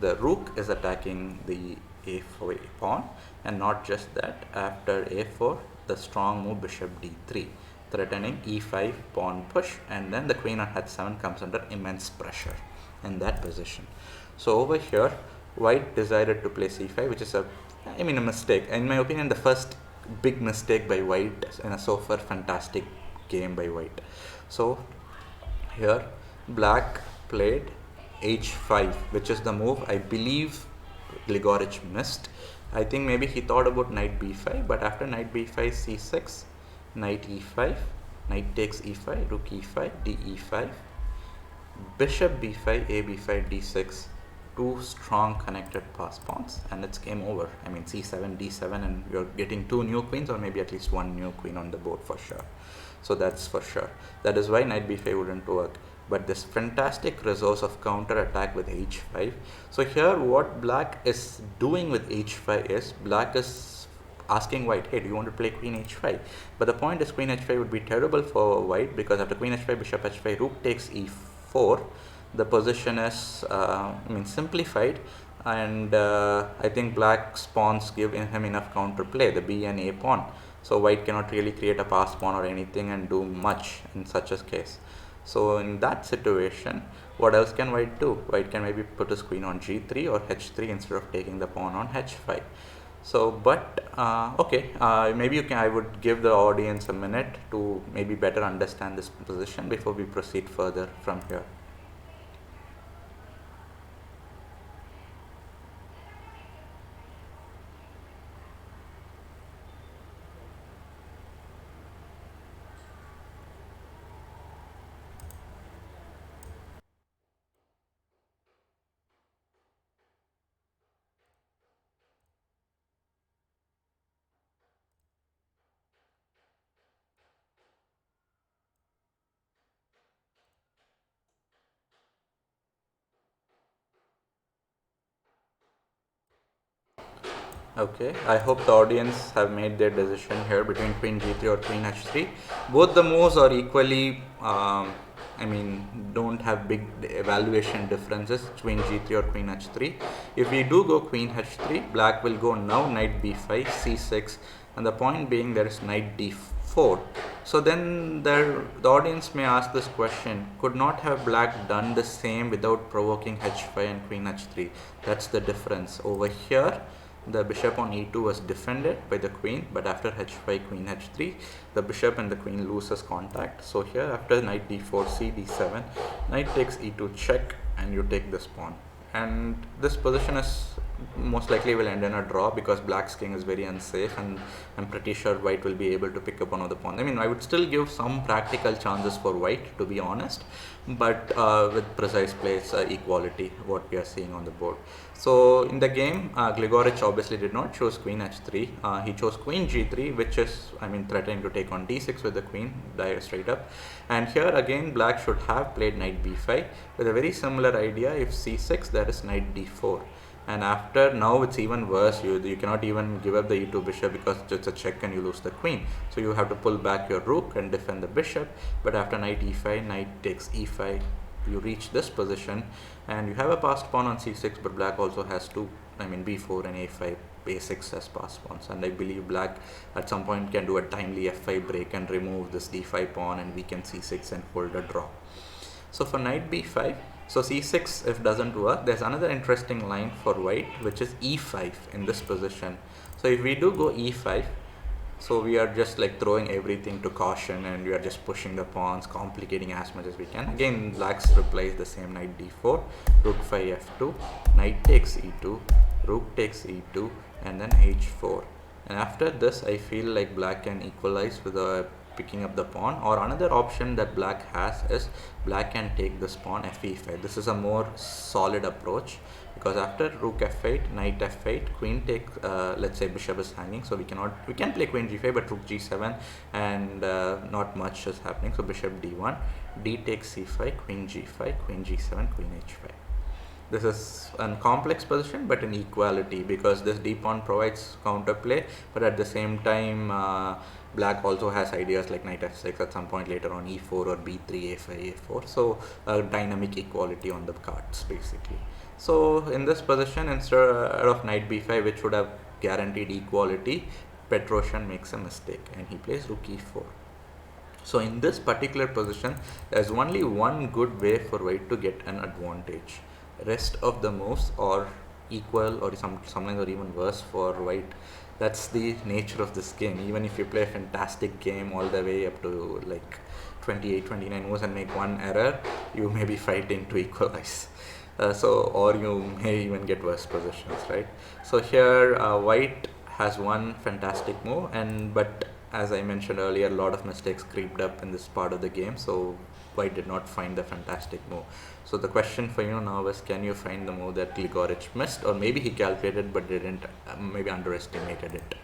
The rook is attacking the a4 pawn, and not just that, after a4, the strong move bishop d3, threatening e5 pawn push, and then the queen on h7 comes under immense pressure in that position. So over here, white decided to play c5, which is a mistake. In my opinion, the first big mistake by white in a so far fantastic game by white. So here, black played h5, which is the move I believe Gligoric missed. I think maybe he thought about knight b5, but after knight b5, c6, knight e5, knight takes e5, rook e5, d e5, bishop b5, a b5, d6, two strong connected pass pawns, and it's game over. I mean, c7, d7, and you're getting two new queens, or maybe at least one new queen on the board for sure. So that's for sure. That is why knight b5 wouldn't work. But this fantastic resource of counter attack with h5. So here what black is doing with h5 is, black is asking white, hey, do you want to play queen h5? But the point is, queen h5 would be terrible for white, because after queen h5, bishop h5, rook takes e4, the position is simplified, and I think black's pawns give him enough counterplay, the b and a pawn. So white cannot really create a pass pawn or anything and do much in such a case. So in that situation, what else can white do? White can maybe put his queen on g3 or h3 instead of taking the pawn on h5. So, but okay, maybe I would give the audience a minute to maybe better understand this position before we proceed further from here. Okay, I hope the audience have made their decision here between queen g3 or queen h3. Both the moves are equally I mean, don't have big evaluation differences between g3 or queen h3. If we do go queen h3, black will go now knight b5, c6, and the point being there is knight d4. So then the audience may ask this question, could not have black done the same without provoking h5 and queen h3? That's the difference. Over here, the bishop on e2 was defended by the queen, but after h5, queen h3, the bishop and the queen loses contact. So here after knight d4, c d7, knight takes e2 check, and you take this pawn. And this position is most likely will end in a draw because black's king is very unsafe, and I'm pretty sure white will be able to pick up one of the pawns. I mean, I would still give some practical chances for white, to be honest, but with precise plays, equality, what we are seeing on the board. So in the game, Gligoric obviously did not choose queen h3. He chose queen g3, which is, I mean, threatening to take on d6 with the queen, straight up. And here again, black should have played knight b5 with a very similar idea. If c6, there is knight d4. And after, now it's even worse. You cannot even give up the e2 bishop because it's a check and you lose the queen. So you have to pull back your rook and defend the bishop. But after knight e5, knight takes e5, you reach this position and you have a passed pawn on c6, but black also has two, I mean b4 and a5, a6 as passed pawns. And I believe black at some point can do a timely f5 break and remove this d5 pawn and weaken c6 and hold a draw. So for knight b5, so c6 if doesn't work, there's another interesting line for white, which is e5 in this position. So if we do go e5, so we are just like throwing everything to caution and we are just pushing the pawns, complicating as much as we can. Again, black's reply is the same, knight d4, rook 5 f2, knight takes e2, rook takes e2, and then h4. And after this, I feel like black can equalize with a picking up the pawn, or another option that black has is black can take this pawn fe5. This is a more solid approach because after rook f8, knight f8, queen takes, let's say bishop is hanging, so we can play queen g5, but rook g7 and not much is happening. So bishop d1, d takes c5, queen g5, queen g7, queen h5. This is a complex position but an equality because this d pawn provides counterplay, but at the same time black also has ideas like knight f6 at some point later on, e4 or b3, a5, a4. So dynamic equality on the cards basically. So in this position, instead of knight b5, which would have guaranteed equality, Petrosian makes a mistake and he plays rook e4. So in this particular position, there's only one good way for white to get an advantage. Rest of the moves are equal or sometimes or even worse for white. That's the nature of this game. Even if you play a fantastic game all the way up to like 28, 29 moves and make one error, you may be fighting to equalize. Or you may even get worse positions, right? So here white has one fantastic move, but as I mentioned earlier, a lot of mistakes creeped up in this part of the game, so white did not find the fantastic move. So the question for you now is, can you find the move that Gligoric missed, or maybe he calculated but didn't, maybe underestimated it?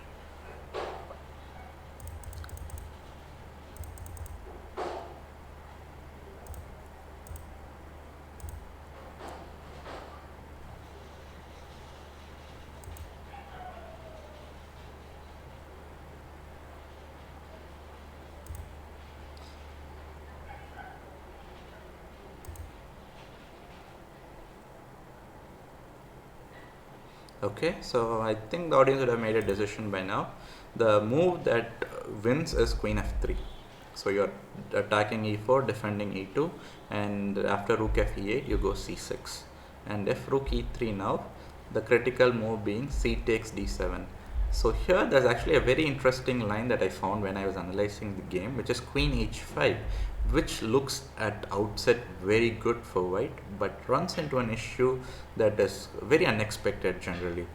Okay, so I think the audience would have made a decision by now. The move that wins is queen f3. So you're attacking e4, defending e2, and after rook f e8, you go c6. And if rook e3 now, the critical move being c takes d7. So here there's actually a very interesting line that I found when I was analyzing the game, which is queen h5, which looks at outset very good for white, but runs into an issue that is very unexpected generally.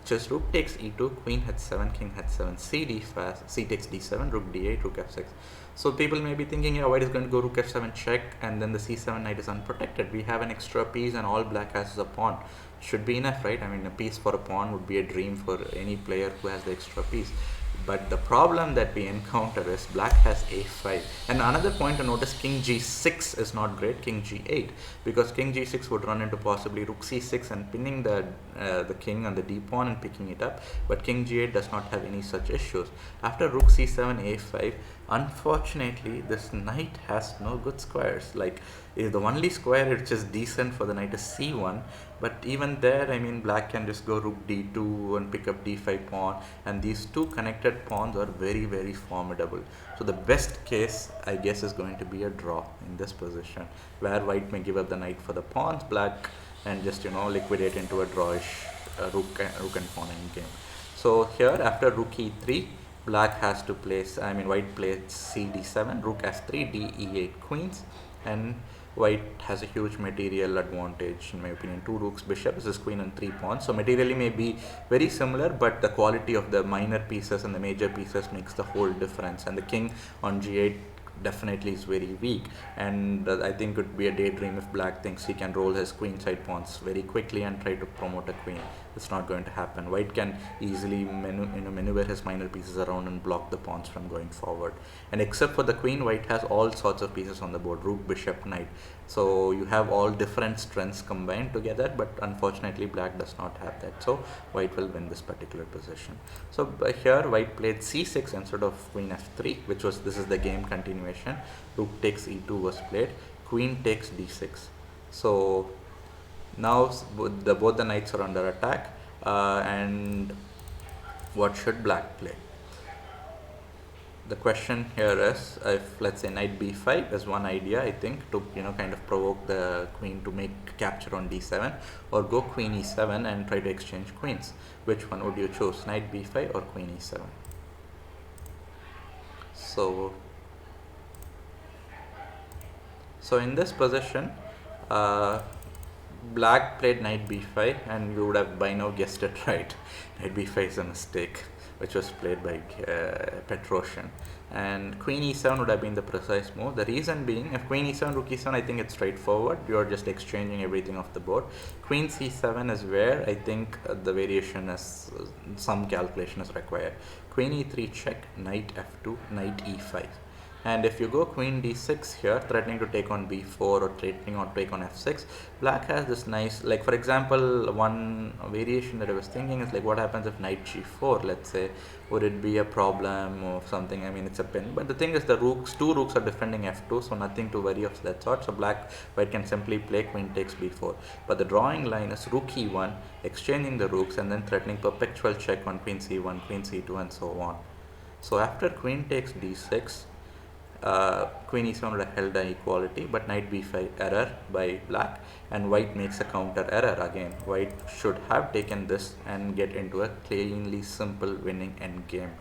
Just rook takes e2, queen h7, king h7, c takes d7, rook d8, rook f6. So people may be thinking, yeah, white is going to go rook f7 check, and then the c7 knight is unprotected. We have an extra piece and all black has is a pawn. Should be enough, right? I mean, a piece for a pawn would be a dream for any player who has the extra piece. But the problem that we encounter is black has a5. And another point to notice, king g6 is not great, king g8, because king g6 would run into possibly rook c6 and pinning the king on the d pawn and picking it up, but king g8 does not have any such issues. After rook c7, a5, Unfortunately, this knight has no good squares. Like, the only square which is decent for the knight is c1, but even there, I mean, black can just go rook d2 and pick up d5 pawn, and these two connected pawns are very, very formidable. So the best case, I guess, is going to be a draw in this position, where white may give up the knight for the pawns, black, and just, liquidate into a drawish rook and pawn endgame. So here, after rook e3, black has to place, I mean, white plays c d7, rook f3, d e8 queens, and white has a huge material advantage, in my opinion. Two rooks, bishop, this is queen and three pawns. So materially may be very similar, but the quality of the minor pieces and the major pieces makes the whole difference. And the king on g8 definitely is very weak, and I think it would be a daydream if black thinks he can roll his queen side pawns very quickly and try to promote a queen. It's not going to happen. White can easily maneuver his minor pieces around and block the pawns from going forward. And except for the queen, white has all sorts of pieces on the board: rook, bishop, knight. So you have all different strengths combined together, but unfortunately black does not have that. So white will win this particular position. So here white played c6 instead of queen f3, which was, this is the game continuation. Rook takes e2 was played, queen takes d6. So now both the knights are under attack, and what should black play? The question here is, if let's say knight b5 is one idea, I think, to kind of provoke the queen to make capture on d7, or go queen e7 and try to exchange queens. Which one would you choose, knight b5 or queen e7? So in this position, uh, black played knight b5, and you would have by now guessed it right. Knight b5 is a mistake, which was played by Petrosian, and queen e7 would have been the precise move. The reason being, if queen e7, rook e7, I think it's straightforward. You're just exchanging everything off the board. Queen c7 is where I think the variation is, some calculation is required. Queen e3 check, knight f2, knight e5. And if you go queen d6 here, threatening to take on b4 or threatening to take on f6, black has this nice, like for example, one variation that I was thinking is like, what happens if knight g4, let's say? Would it be a problem or something? I mean, it's a pin, but the thing is, the two rooks are defending f2, so nothing to worry of that sort. So white can simply play queen takes b4, but the drawing line is rook e1, exchanging the rooks, and then threatening perpetual check on queen c1, queen c2, and so on. So after queen takes d6, queen e7 would have held an equality, but knight b5 error by black, and white makes a counter error again. White should have taken this and get into a cleanly simple winning endgame,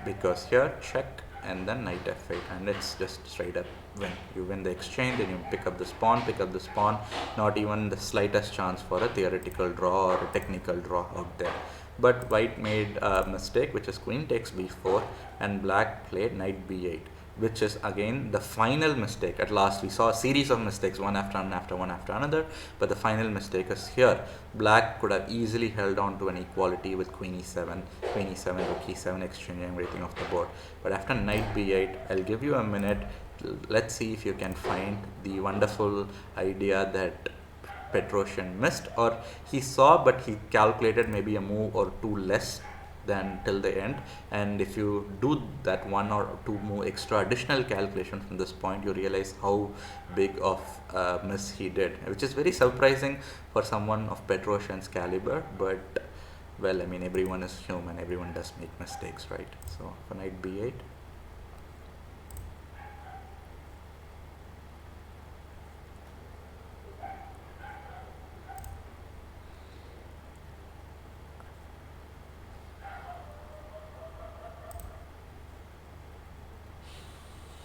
because here check and then knight f8, and it's just straight up win. You win the exchange, then you pick up this pawn, not even the slightest chance for a theoretical draw or a technical draw out there. But white made a mistake, which is queen takes b4, and black played knight b8, which is again the final mistake. At last we saw a series of mistakes, one after another, but the final mistake is here. Black could have easily held on to an equality with queen e7, rook e7, exchanging everything off the board. But after knight b8, I'll give you a minute. Let's see if you can find the wonderful idea that Petrosian missed, or he saw but he calculated maybe a move or two less than till the end. And if you do that one or two move extra additional calculation from this point, you realize how big of a miss he did, which is very surprising for someone of Petrosian's caliber. But well, I mean, everyone is human, everyone does make mistakes, right? So for knight b8,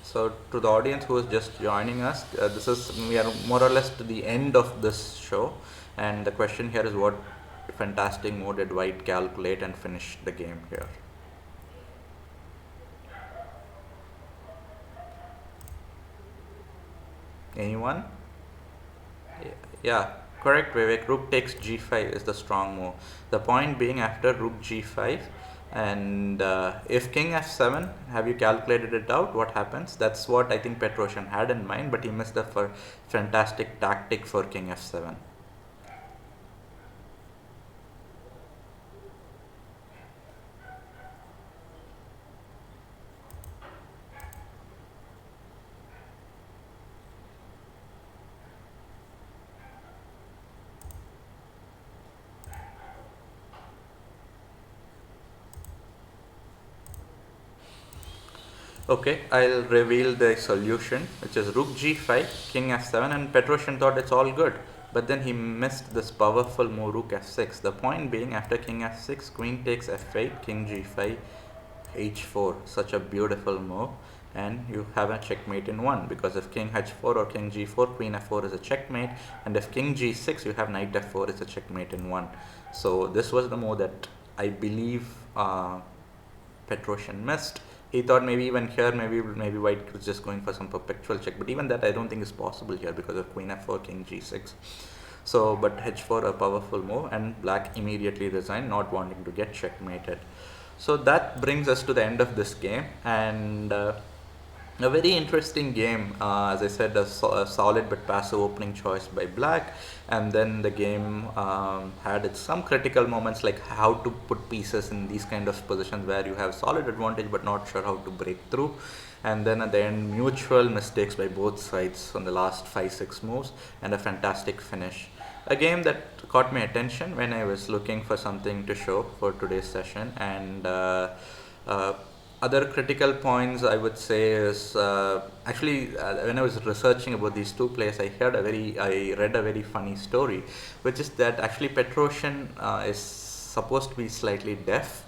so to the audience who is just joining us, we are more or less to the end of this show, and the question here is, what fantastic move did white calculate and finish the game here? Anyone? Yeah, correct, Vivek. Rook takes g5 is the strong move. The point being, after rook g5, and if king f7, have you calculated it out? What happens? That's what I think Petrosian had in mind, but he missed the fantastic tactic for king f7. Okay, I'll reveal the solution, which is rook g5, king f7, and Petrosian thought it's all good. But then he missed this powerful move, rook f6. The point being, after king f6, queen takes f8, king g5, h4. Such a beautiful move. And you have a checkmate in one, because if king h4 or king g4, queen f4 is a checkmate, and if king g6, you have knight f4 is a checkmate in one. So this was the move that I believe Petrosian missed. He thought maybe even here, maybe white was just going for some perpetual check, but even that I don't think is possible here because of queen f4, king g6. So, but h4 a powerful move, and black immediately resigned, not wanting to get checkmated. So that brings us to the end of this game, and a very interesting game. As I said, a solid but passive opening choice by black, and then the game had some critical moments, like how to put pieces in these kind of positions where you have solid advantage but not sure how to break through. And then at the end, mutual mistakes by both sides on the last 5-6 moves, and a fantastic finish. A game that caught my attention when I was looking for something to show for today's session. And uh, other critical points I would say is, when I was researching about these two players, I read a very funny story, which is that actually Petrosian is supposed to be slightly deaf,